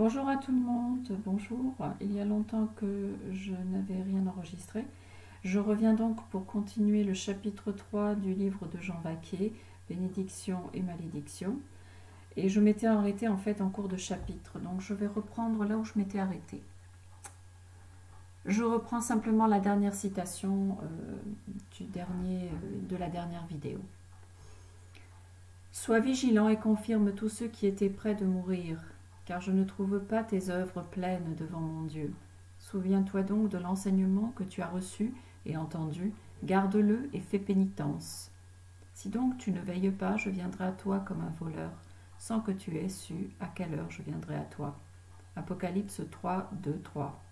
Bonjour à tout le monde, bonjour. Il y a longtemps que je n'avais rien enregistré. Je reviens donc pour continuer le chapitre 3 du livre de Jean Vacquier, Bénédiction et Malédiction. Et je m'étais arrêtée en fait en cours de chapitre, donc je vais reprendre là où je m'étais arrêtée. Je reprends simplement la dernière citation de la dernière vidéo. Sois vigilant et confirme tous ceux qui étaient près de mourir, car je ne trouve pas tes œuvres pleines devant mon Dieu. Souviens-toi donc de l'enseignement que tu as reçu et entendu, garde-le et fais pénitence. Si donc tu ne veilles pas, je viendrai à toi comme un voleur, sans que tu aies su à quelle heure je viendrai à toi. Apocalypse 3, 2, 3.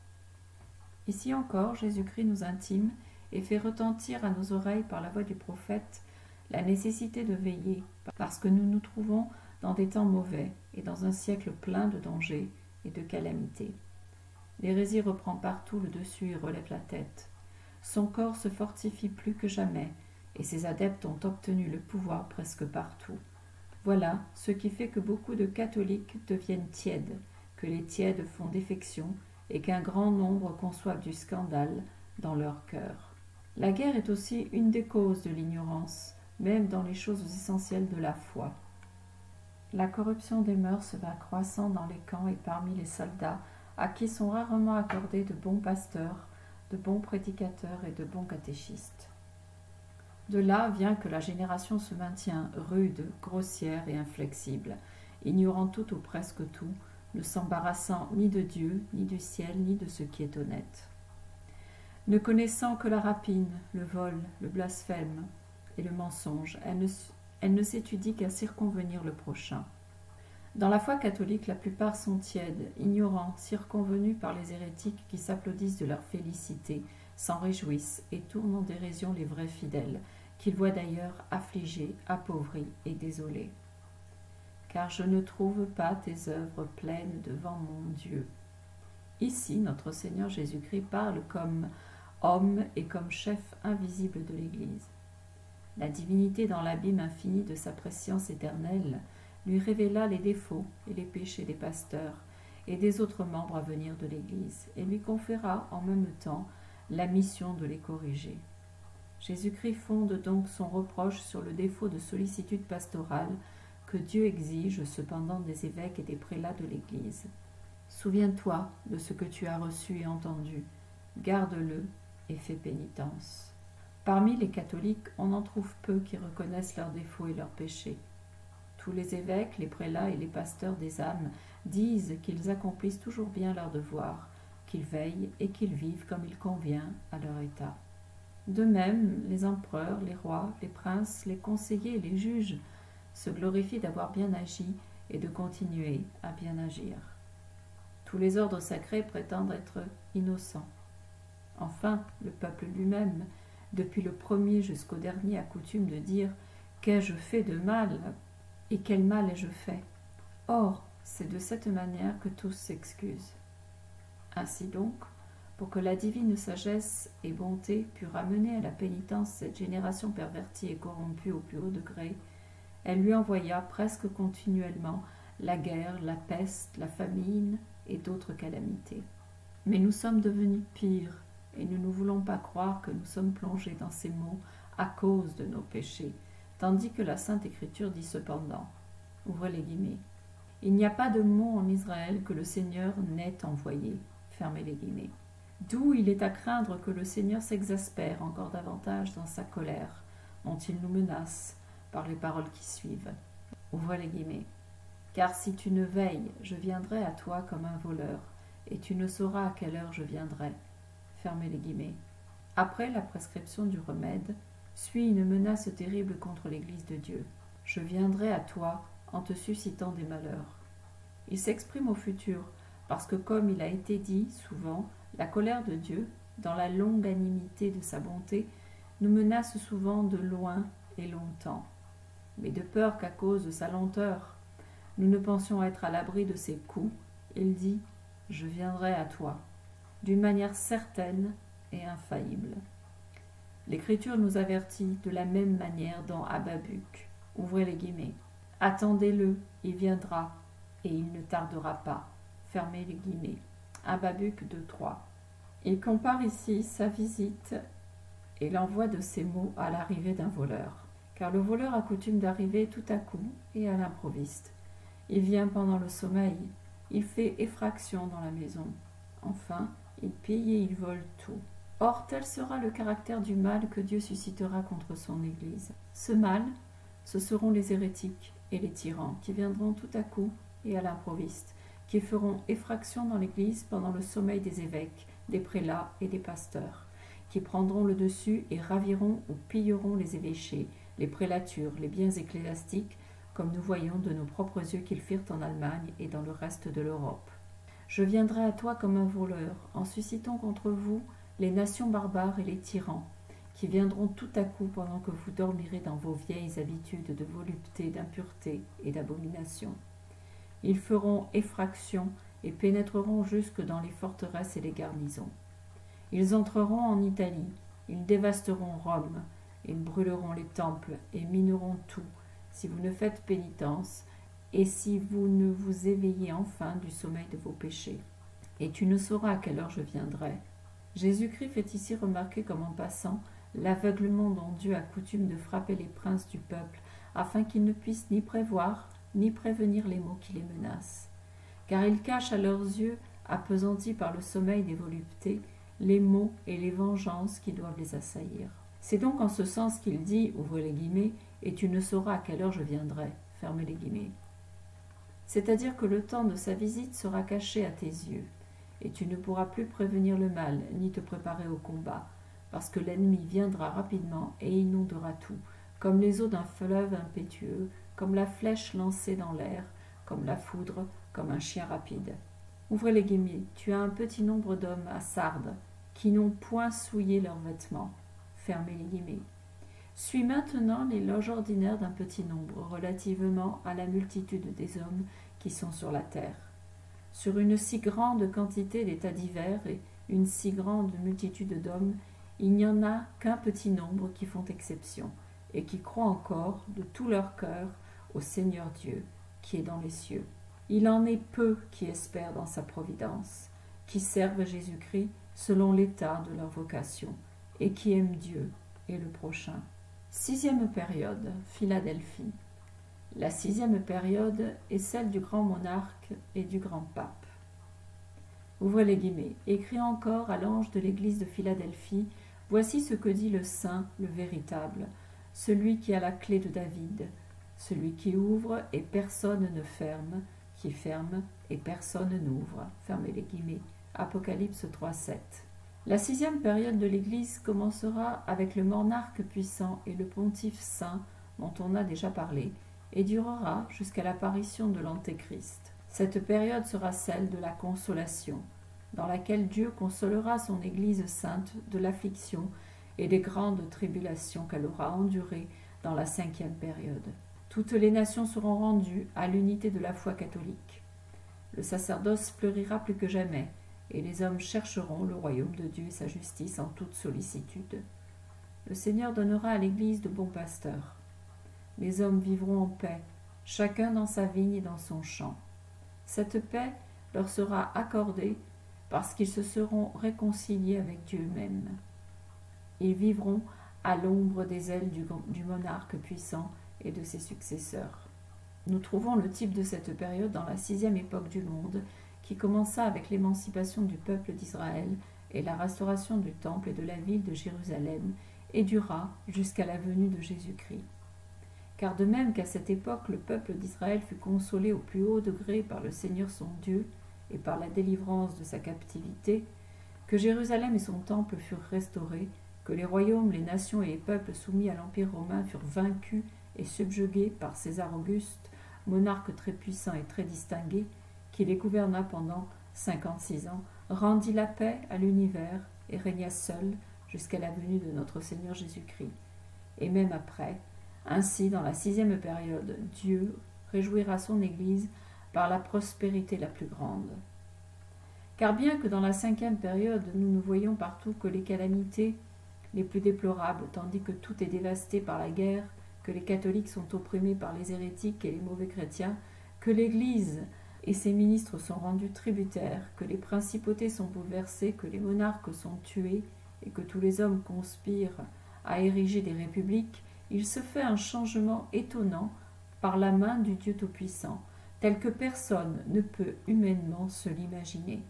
Ici encore, Jésus-Christ nous intime et fait retentir à nos oreilles par la voix du prophète la nécessité de veiller, parce que nous nous trouvons dans des temps mauvais et dans un siècle plein de dangers et de calamités. L'hérésie reprend partout le dessus et relève la tête. Son corps se fortifie plus que jamais, et ses adeptes ont obtenu le pouvoir presque partout. Voilà ce qui fait que beaucoup de catholiques deviennent tièdes, que les tièdes font défection, et qu'un grand nombre conçoivent du scandale dans leur cœur. La guerre est aussi une des causes de l'ignorance, même dans les choses essentielles de la foi. La corruption des mœurs va croissant dans les camps et parmi les soldats, à qui sont rarement accordés de bons pasteurs, de bons prédicateurs et de bons catéchistes. De là vient que la génération se maintient rude, grossière et inflexible, ignorant tout ou presque tout, ne s'embarrassant ni de Dieu, ni du ciel, ni de ce qui est honnête. Ne connaissant que la rapine, le vol, le blasphème et le mensonge, elle ne s'étudie qu'à circonvenir le prochain. Dans la foi catholique, la plupart sont tièdes, ignorants, circonvenus par les hérétiques qui s'applaudissent de leur félicité, s'en réjouissent et tournent en dérision les vrais fidèles, qu'ils voient d'ailleurs affligés, appauvris et désolés. Car je ne trouve pas tes œuvres pleines devant mon Dieu. Ici, notre Seigneur Jésus-Christ parle comme homme et comme chef invisible de l'Église. La divinité dans l'abîme infini de sa prescience éternelle lui révéla les défauts et les péchés des pasteurs et des autres membres à venir de l'Église, et lui conféra en même temps la mission de les corriger. Jésus-Christ fonde donc son reproche sur le défaut de sollicitude pastorale que Dieu exige cependant des évêques et des prélats de l'Église. Souviens-toi de ce que tu as reçu et entendu, garde-le et fais pénitence. Parmi les catholiques, on en trouve peu qui reconnaissent leurs défauts et leurs péchés. Tous les évêques, les prélats et les pasteurs des âmes disent qu'ils accomplissent toujours bien leur devoir, qu'ils veillent et qu'ils vivent comme il convient à leur état. De même, les empereurs, les rois, les princes, les conseillers et les juges se glorifient d'avoir bien agi et de continuer à bien agir. Tous les ordres sacrés prétendent être innocents. Enfin, le peuple lui-même, depuis le premier jusqu'au dernier, a coutume de dire « Qu'ai-je fait de mal ? Et quel mal ai-je fait ?» Or, c'est de cette manière que tous s'excusent. Ainsi donc, pour que la divine sagesse et bonté pût ramener à la pénitence cette génération pervertie et corrompue au plus haut degré, elle lui envoya presque continuellement la guerre, la peste, la famine et d'autres calamités. Mais nous sommes devenus pires, et nous ne voulons pas croire que nous sommes plongés dans ces maux à cause de nos péchés, tandis que la Sainte Écriture dit cependant, ouvrez les guillemets, « Il n'y a pas de mot en Israël que le Seigneur n'ait envoyé. » Fermez les guillemets. D'où il est à craindre que le Seigneur s'exaspère encore davantage dans sa colère, dont il nous menace par les paroles qui suivent. Ouvrez les guillemets. « Car si tu ne veilles, je viendrai à toi comme un voleur, et tu ne sauras à quelle heure je viendrai. » Fermez les guillemets. Après la prescription du remède, suit une menace terrible contre l'Église de Dieu. « Je viendrai à toi en te suscitant des malheurs. » Il s'exprime au futur, parce que comme il a été dit souvent, la colère de Dieu, dans la longanimité de sa bonté, nous menace souvent de loin et longtemps. Mais de peur qu'à cause de sa lenteur, nous ne pensions être à l'abri de ses coups, il dit « Je viendrai à toi », d'une manière certaine et infaillible. L'Écriture nous avertit de la même manière dans Habacuc. Ouvrez les guillemets. « Attendez-le, il viendra, et il ne tardera pas. » fermez les guillemets. Habacuc 2:3. Il compare ici sa visite et l'envoi de ces mots à l'arrivée d'un voleur. Car le voleur a coutume d'arriver tout à coup et à l'improviste. Il vient pendant le sommeil, il fait effraction dans la maison. Enfin, il pille et il vole tout. Or, tel sera le caractère du mal que Dieu suscitera contre son Église. Ce mal, ce seront les hérétiques et les tyrans qui viendront tout à coup et à l'improviste, qui feront effraction dans l'Église pendant le sommeil des évêques, des prélats et des pasteurs, qui prendront le dessus et raviront ou pilleront les évêchés, les prélatures, les biens ecclésiastiques, comme nous voyons de nos propres yeux qu'ils firent en Allemagne et dans le reste de l'Europe. Je viendrai à toi comme un voleur, en suscitant contre vous les nations barbares et les tyrans, qui viendront tout à coup pendant que vous dormirez dans vos vieilles habitudes de volupté, d'impureté et d'abomination. Ils feront effraction et pénétreront jusque dans les forteresses et les garnisons. Ils entreront en Italie, ils dévasteront Rome, ils brûleront les temples et mineront tout, si vous ne faites pénitence, et si vous ne vous éveillez enfin du sommeil de vos péchés. Et tu ne sauras à quelle heure je viendrai. Jésus-Christ fait ici remarquer comme en passant l'aveuglement dont Dieu a coutume de frapper les princes du peuple, afin qu'ils ne puissent ni prévoir, ni prévenir les maux qui les menacent. Car ils cachent à leurs yeux, appesantis par le sommeil des voluptés, les maux et les vengeances qui doivent les assaillir. C'est donc en ce sens qu'il dit, ouvrez les guillemets, et tu ne sauras à quelle heure je viendrai, fermez les guillemets. C'est-à-dire que le temps de sa visite sera caché à tes yeux, et tu ne pourras plus prévenir le mal, ni te préparer au combat, parce que l'ennemi viendra rapidement et inondera tout, comme les eaux d'un fleuve impétueux, comme la flèche lancée dans l'air, comme la foudre, comme un chien rapide. Ouvrez les guillemets, tu as un petit nombre d'hommes à Sardes, qui n'ont point souillé leurs vêtements. Fermez les guillemets. Suis maintenant l'éloge ordinaire d'un petit nombre relativement à la multitude des hommes qui sont sur la terre. Sur une si grande quantité d'états divers et une si grande multitude d'hommes, il n'y en a qu'un petit nombre qui font exception et qui croient encore de tout leur cœur au Seigneur Dieu qui est dans les cieux. Il en est peu qui espèrent dans sa providence, qui servent Jésus-Christ selon l'état de leur vocation et qui aiment Dieu et le prochain. 6e période, Philadelphie. La 6e période est celle du grand monarque et du grand pape. Ouvrez les guillemets. Écrit encore à l'ange de l'église de Philadelphie, voici ce que dit le saint, le véritable, celui qui a la clé de David, celui qui ouvre et personne ne ferme, qui ferme et personne n'ouvre. Fermez les guillemets. Apocalypse 3:7. La 6e période de l'Église commencera avec le monarque puissant et le pontife saint dont on a déjà parlé, et durera jusqu'à l'apparition de l'Antéchrist. Cette période sera celle de la consolation, dans laquelle Dieu consolera son Église sainte de l'affliction et des grandes tribulations qu'elle aura endurées dans la 5e période. Toutes les nations seront rendues à l'unité de la foi catholique. Le sacerdoce fleurira plus que jamais, et les hommes chercheront le royaume de Dieu et sa justice en toute sollicitude. Le Seigneur donnera à l'Église de bons pasteurs. Les hommes vivront en paix, chacun dans sa vigne et dans son champ. Cette paix leur sera accordée parce qu'ils se seront réconciliés avec Dieu même. Ils vivront à l'ombre des ailes du monarque puissant et de ses successeurs. Nous trouvons le type de cette période dans la 6e époque du monde, qui commença avec l'émancipation du peuple d'Israël et la restauration du temple et de la ville de Jérusalem, et dura jusqu'à la venue de Jésus-Christ. Car de même qu'à cette époque le peuple d'Israël fut consolé au plus haut degré par le Seigneur son Dieu et par la délivrance de sa captivité, que Jérusalem et son temple furent restaurés, que les royaumes, les nations et les peuples soumis à l'Empire romain furent vaincus et subjugués par César Auguste, monarque très puissant et très distingué, qui les gouverna pendant 56 ans, rendit la paix à l'univers et régna seul jusqu'à la venue de notre Seigneur Jésus-Christ. Et même après, ainsi dans la 6e période, Dieu réjouira son Église par la prospérité la plus grande. Car bien que dans la 5e période, nous ne voyons partout que les calamités les plus déplorables, tandis que tout est dévasté par la guerre, que les catholiques sont opprimés par les hérétiques et les mauvais chrétiens, que l'Église et ses ministres sont rendus tributaires, que les principautés sont bouleversées, que les monarques sont tués, et que tous les hommes conspirent à ériger des républiques, il se fait un changement étonnant par la main du Dieu Tout-Puissant, tel que personne ne peut humainement se l'imaginer.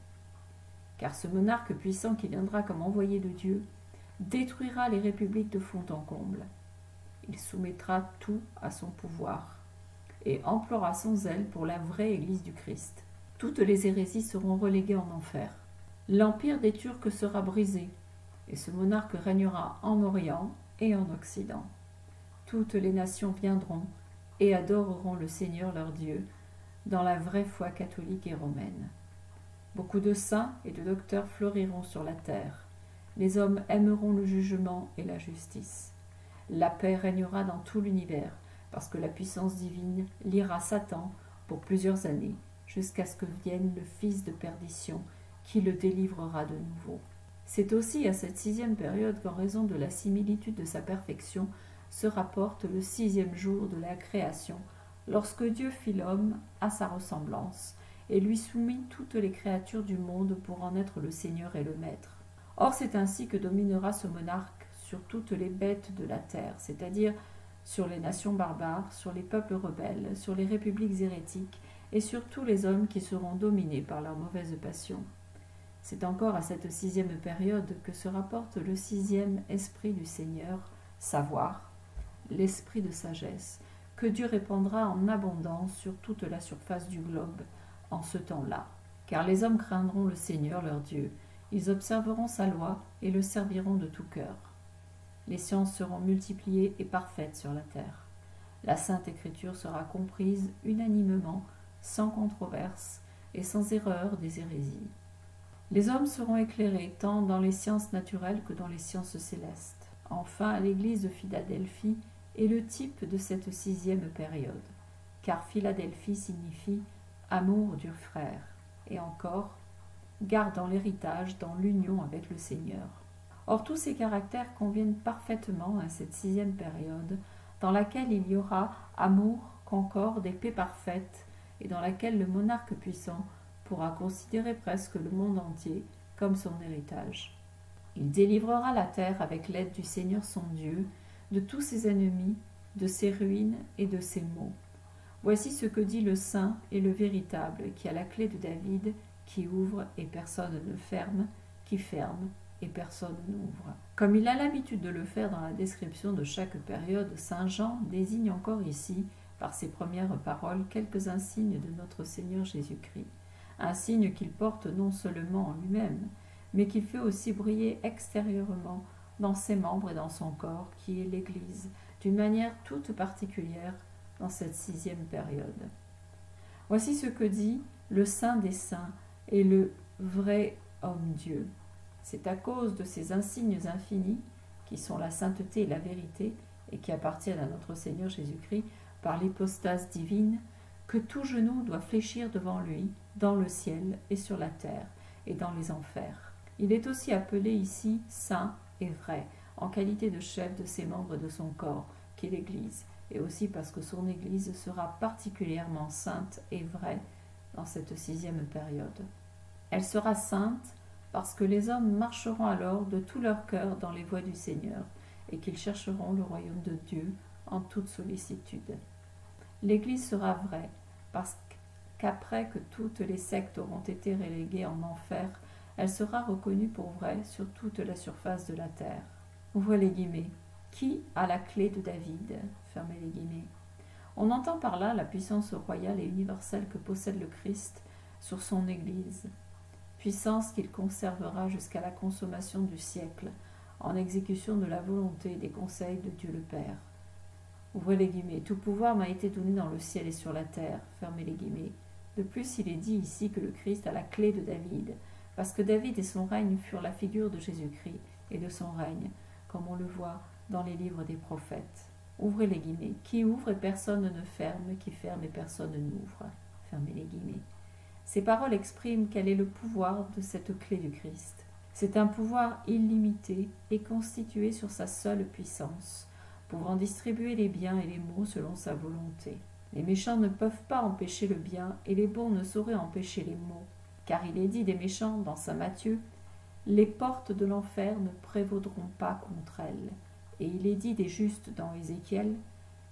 Car ce monarque puissant qui viendra comme envoyé de Dieu détruira les républiques de fond en comble. Il soumettra tout à son pouvoir et emploiera son zèle pour la vraie Église du Christ. Toutes les hérésies seront reléguées en enfer. L'empire des Turcs sera brisé, et ce monarque régnera en Orient et en Occident. Toutes les nations viendront et adoreront le Seigneur leur Dieu dans la vraie foi catholique et romaine. Beaucoup de saints et de docteurs fleuriront sur la terre. Les hommes aimeront le jugement et la justice. La paix régnera dans tout l'univers, parce que la puissance divine liera Satan pour plusieurs années, jusqu'à ce que vienne le fils de perdition, qui le délivrera de nouveau. C'est aussi à cette 6e période qu'en raison de la similitude de sa perfection se rapporte le 6e jour de la création, lorsque Dieu fit l'homme à sa ressemblance, et lui soumit toutes les créatures du monde pour en être le Seigneur et le Maître. Or c'est ainsi que dominera ce monarque sur toutes les bêtes de la terre, c'est-à-dire sur les nations barbares, sur les peuples rebelles, sur les républiques hérétiques, et sur tous les hommes qui seront dominés par leurs mauvaises passions. C'est encore à cette 6e période que se rapporte le 6e esprit du Seigneur, savoir, l'esprit de sagesse, que Dieu répandra en abondance sur toute la surface du globe en ce temps-là. Car les hommes craindront le Seigneur leur Dieu, ils observeront sa loi et le serviront de tout cœur. Les sciences seront multipliées et parfaites sur la terre. La Sainte Écriture sera comprise unanimement, sans controverse et sans erreur des hérésies. Les hommes seront éclairés tant dans les sciences naturelles que dans les sciences célestes. Enfin, l'Église de Philadelphie est le type de cette 6e période, car Philadelphie signifie amour du frère, et encore gardant l'héritage dans l'union avec le Seigneur. Or tous ces caractères conviennent parfaitement à cette 6e période, dans laquelle il y aura amour, concorde et paix parfaite, et dans laquelle le monarque puissant pourra considérer presque le monde entier comme son héritage. Il délivrera la terre avec l'aide du Seigneur son Dieu, de tous ses ennemis, de ses ruines et de ses maux. Voici ce que dit le Saint et le véritable, qui a la clé de David, qui ouvre et personne ne ferme, qui ferme et personne n'ouvre. Comme il a l'habitude de le faire dans la description de chaque période, saint Jean désigne encore ici, par ses premières paroles, quelques insignes de notre Seigneur Jésus-Christ. Un signe qu'il porte non seulement en lui-même, mais qu'il fait aussi briller extérieurement dans ses membres et dans son corps, qui est l'Église, d'une manière toute particulière dans cette 6e période. Voici ce que dit le Saint des Saints et le vrai homme-Dieu. C'est à cause de ces insignes infinis, qui sont la sainteté et la vérité, et qui appartiennent à notre Seigneur Jésus-Christ par l'hypostase divine, que tout genou doit fléchir devant lui, dans le ciel et sur la terre, et dans les enfers. Il est aussi appelé ici saint et vrai, en qualité de chef de ses membres de son corps, qui est l'Église, et aussi parce que son Église sera particulièrement sainte et vraie dans cette 6e période. Elle sera sainte parce que les hommes marcheront alors de tout leur cœur dans les voies du Seigneur, et qu'ils chercheront le royaume de Dieu en toute sollicitude. L'Église sera vraie parce qu'après que toutes les sectes auront été reléguées en enfer, elle sera reconnue pour vraie sur toute la surface de la terre. Ouvrez les guillemets. Qui a la clé de David? Fermez les guillemets. On entend par là la puissance royale et universelle que possède le Christ sur son Église, puissance qu'il conservera jusqu'à la consommation du siècle, en exécution de la volonté et des conseils de Dieu le Père. Ouvrez les guillemets. Tout pouvoir m'a été donné dans le ciel et sur la terre. Fermez les guillemets. De plus, il est dit ici que le Christ a la clé de David, parce que David et son règne furent la figure de Jésus-Christ et de son règne, comme on le voit dans les livres des prophètes. Ouvrez les guillemets. Qui ouvre et personne ne ferme, qui ferme et personne n'ouvre. Fermez les guillemets. Ces paroles expriment quel est le pouvoir de cette clé du Christ. C'est un pouvoir illimité et constitué sur sa seule puissance, pouvant distribuer les biens et les maux selon sa volonté. Les méchants ne peuvent pas empêcher le bien, et les bons ne sauraient empêcher les maux. Car il est dit des méchants dans saint Matthieu, les portes de l'enfer ne prévaudront pas contre elles. Et il est dit des justes dans Ézéchiel,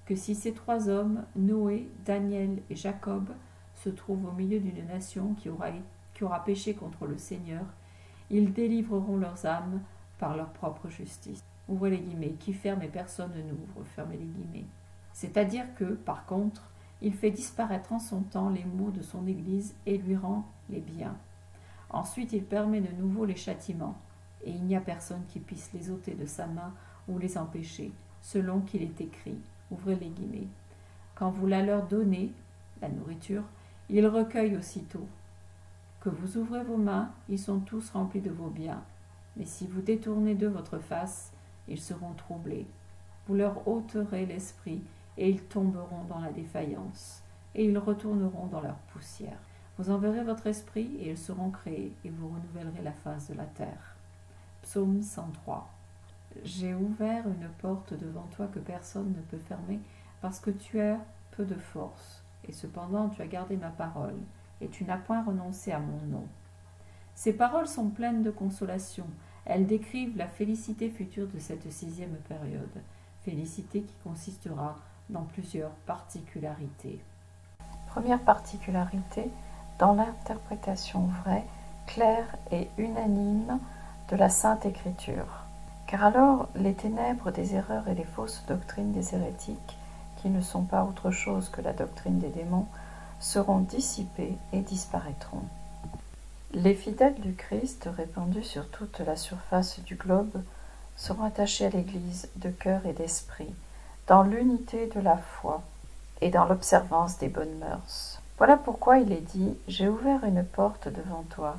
que si ces trois hommes, Noé, Daniel et Jacob, se trouvent au milieu d'une nation qui aura péché contre le Seigneur, ils délivreront leurs âmes par leur propre justice. Ouvrez les guillemets, qui ferme et personne n'ouvre, fermez les guillemets. C'est-à-dire que, par contre, il fait disparaître en son temps les maux de son Église et lui rend les biens. Ensuite, il permet de nouveau les châtiments, et il n'y a personne qui puisse les ôter de sa main ou les empêcher, selon qu'il est écrit, ouvrez les guillemets. Quand vous la leur donnez, la nourriture, ils recueillent aussitôt. Que vous ouvrez vos mains, ils sont tous remplis de vos biens. Mais si vous détournez d'eux votre face, ils seront troublés. Vous leur ôterez l'esprit, et ils tomberont dans la défaillance, et ils retourneront dans leur poussière. Vous enverrez votre esprit, et ils seront créés, et vous renouvellerez la face de la terre. Psaume 103. J'ai ouvert une porte devant toi que personne ne peut fermer, parce que tu as peu de force, et cependant tu as gardé ma parole, et tu n'as point renoncé à mon nom. Ces paroles sont pleines de consolation. Elles décrivent la félicité future de cette 6e période, félicité qui consistera dans plusieurs particularités. Première particularité, dans l'interprétation vraie, claire et unanime de la Sainte Écriture. Car alors les ténèbres des erreurs et les fausses doctrines des hérétiques, qui ne sont pas autre chose que la doctrine des démons, seront dissipées et disparaîtront. Les fidèles du Christ, répandus sur toute la surface du globe, seront attachés à l'Église de cœur et d'esprit, dans l'unité de la foi et dans l'observance des bonnes mœurs. Voilà pourquoi il est dit « J'ai ouvert une porte devant toi »,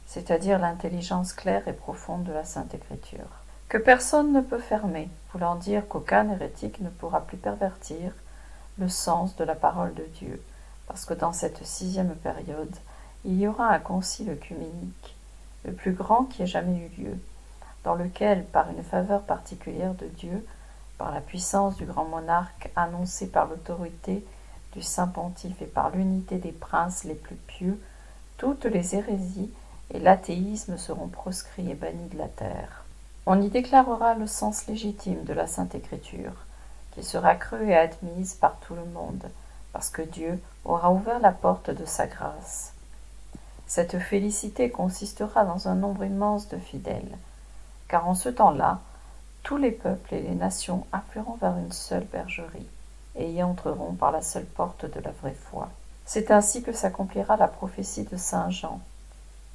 c'est-à-dire l'intelligence claire et profonde de la Sainte Écriture, que personne ne peut fermer, voulant dire qu'aucun hérétique ne pourra plus pervertir le sens de la parole de Dieu, parce que dans cette 6e période, il y aura un concile œcuménique, le plus grand qui ait jamais eu lieu, dans lequel, par une faveur particulière de Dieu, par la puissance du grand monarque annoncée par l'autorité du saint pontife et par l'unité des princes les plus pieux, toutes les hérésies et l'athéisme seront proscrits et bannis de la terre. On y déclarera le sens légitime de la Sainte Écriture, qui sera crue et admise par tout le monde, parce que Dieu aura ouvert la porte de sa grâce. Cette félicité consistera dans un nombre immense de fidèles, car en ce temps-là, tous les peuples et les nations afflueront vers une seule bergerie, et y entreront par la seule porte de la vraie foi. C'est ainsi que s'accomplira la prophétie de saint Jean.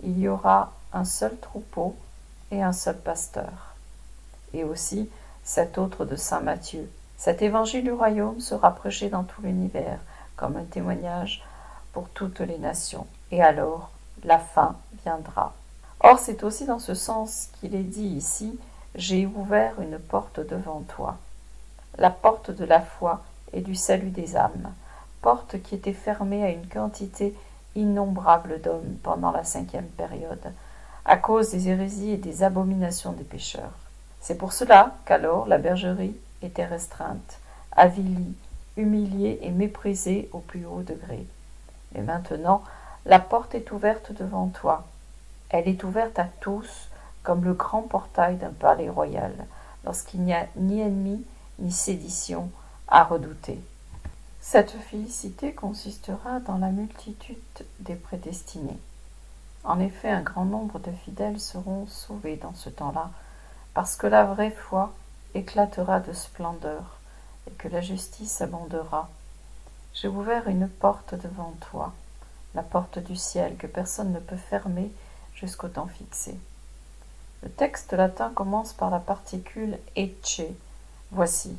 Il y aura un seul troupeau et un seul pasteur. Et aussi cet autre de saint Matthieu. Cet évangile du royaume sera prêché dans tout l'univers, comme un témoignage pour toutes les nations. Et alors, la fin viendra. Or, c'est aussi dans ce sens qu'il est dit ici « J'ai ouvert une porte devant toi ». La porte de la foi et du salut des âmes, porte qui était fermée à une quantité innombrable d'hommes pendant la 5e période, à cause des hérésies et des abominations des pécheurs. C'est pour cela qu'alors la bergerie était restreinte, avilie, humiliée et méprisée au plus haut degré. Mais maintenant, la porte est ouverte devant toi. Elle est ouverte à tous, comme le grand portail d'un palais royal, lorsqu'il n'y a ni ennemi ni sédition à redouter. Cette félicité consistera dans la multitude des prédestinés. En effet, un grand nombre de fidèles seront sauvés dans ce temps-là, parce que la vraie foi éclatera de splendeur et que la justice abondera. J'ai ouvert une porte devant toi, la porte du ciel que personne ne peut fermer jusqu'au temps fixé. Le texte latin commence par la particule ecce, voici,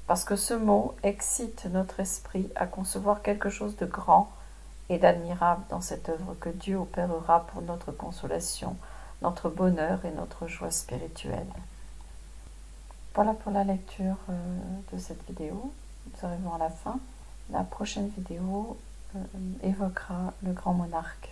parce que ce mot excite notre esprit à concevoir quelque chose de grand et d'admirable dans cette œuvre que Dieu opérera pour notre consolation, notre bonheur et notre joie spirituelle. Voilà pour la lecture de cette vidéo. Nous arrivons à la fin. La prochaine vidéo évoquera le grand monarque.